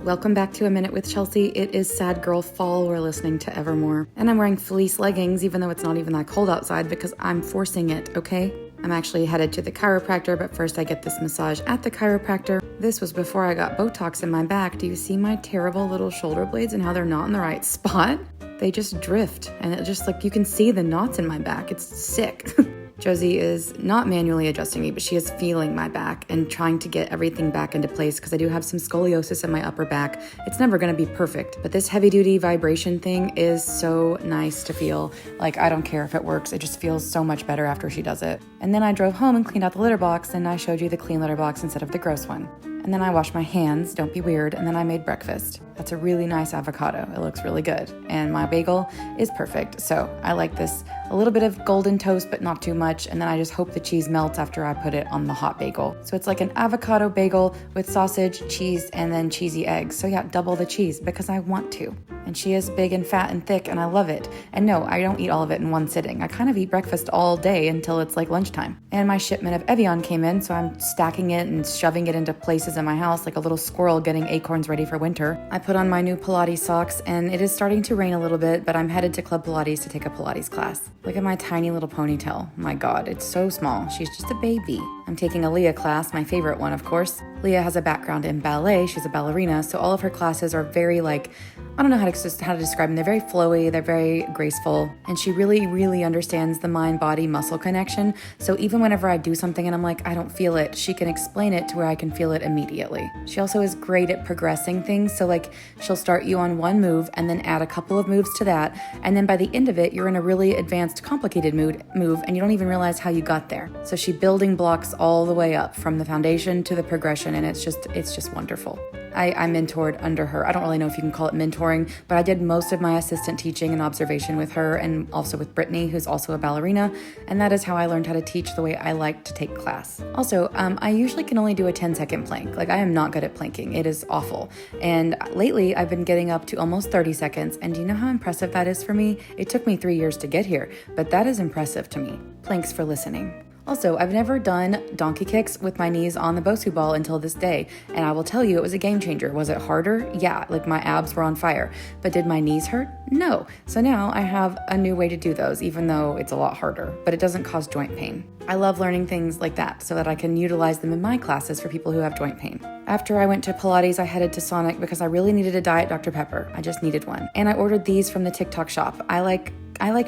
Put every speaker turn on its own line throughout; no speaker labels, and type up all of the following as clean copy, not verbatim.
Welcome back to A Minute with Chelsea. It is Sad Girl Fall. We're listening to Evermore. And I'm wearing fleece leggings even though it's not even that cold outside because I'm forcing it, okay? I'm actually headed to the chiropractor, but first I get this massage at the chiropractor. This was before I got Botox in my back. Do you see my terrible little shoulder blades and how they're not in the right spot? They just drift and it just like you can see the knots in my back. It's sick. Josie is not manually adjusting me, but she is feeling my back and trying to get everything back into place because I do have some scoliosis in my upper back. It's never going to be perfect, but this heavy-duty vibration thing is so nice to feel. Like, I don't care if it works. It just feels so much better after she does it. And then I drove home and cleaned out the litter box, and I showed you the clean litter box instead of the gross one. And then I washed my hands, don't be weird, and then I made breakfast. That's a really nice avocado. It looks really good. And my bagel is perfect. So I like this, a little bit of golden toast, but not too much. And then I just hope the cheese melts after I put it on the hot bagel. So it's like an avocado bagel with sausage, cheese, and then cheesy eggs. So yeah, double the cheese because I want to. And she is big and fat and thick and I love it. And no, I don't eat all of it in one sitting. I kind of eat breakfast all day until it's like lunchtime. And my shipment of Evian came in, so I'm stacking it and shoving it into places in my house like a little squirrel getting acorns ready for winter. I put on my new Pilates socks and it is starting to rain a little bit, but I'm headed to Club Pilates to take a Pilates class. Look at my tiny little ponytail. My God, it's so small. She's just a baby. I'm taking a Leah class, my favorite one, of course. Leah has a background in ballet. She's a ballerina, so all of her classes are very I don't know how to describe them. They're very flowy, they're very graceful, and she really, really understands the mind-body-muscle connection. So even whenever I do something and I'm like, I don't feel it, she can explain it to where I can feel it immediately. She also is great at progressing things. So like she'll start you on one move and then add a couple of moves to that. And then by the end of it, you're in a really advanced, complicated move and you don't even realize how you got there. So she building blocks all the way up from the foundation to the progression. And it's just wonderful. I mentored under her. I don't really know if you can call it mentoring, but I did most of my assistant teaching and observation with her and also with Brittany, who's also a ballerina. And that is how I learned how to teach the way I like to take class. Also, I usually can only do a 10-second plank. Like I am not good at planking. It is awful. And lately I've been getting up to almost 30 seconds. And do you know how impressive that is for me? It took me 3 years to get here, but that is impressive to me. Planks for listening. Also, I've never done donkey kicks with my knees on the Bosu ball until this day, and I will tell you it was a game changer. Was it harder? Yeah, like my abs were on fire. But did my knees hurt? No. So now I have a new way to do those, even though it's a lot harder, but it doesn't cause joint pain. I love learning things like that so that I can utilize them in my classes for people who have joint pain. After I went to Pilates, I headed to Sonic because I really needed a Diet Dr. Pepper. I just needed one. And I ordered these from the TikTok shop. I like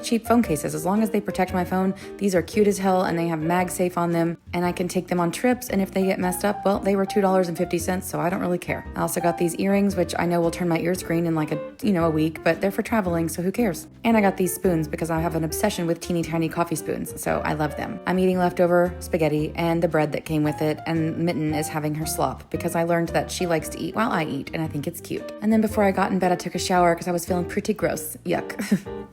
cheap phone cases. As long as they protect my phone, these are cute as hell and they have MagSafe on them and I can take them on trips, and if they get messed up, well, they were $2.50, so I don't really care. I also got these earrings, which I know will turn my ears green in like a week, but they're for traveling, so who cares? And I got these spoons because I have an obsession with teeny tiny coffee spoons, so I love them. I'm eating leftover spaghetti and the bread that came with it, and Mitten is having her slop because I learned that she likes to eat while I eat, and I think it's cute. And then before I got in bed, I took a shower because I was feeling pretty gross. Yuck.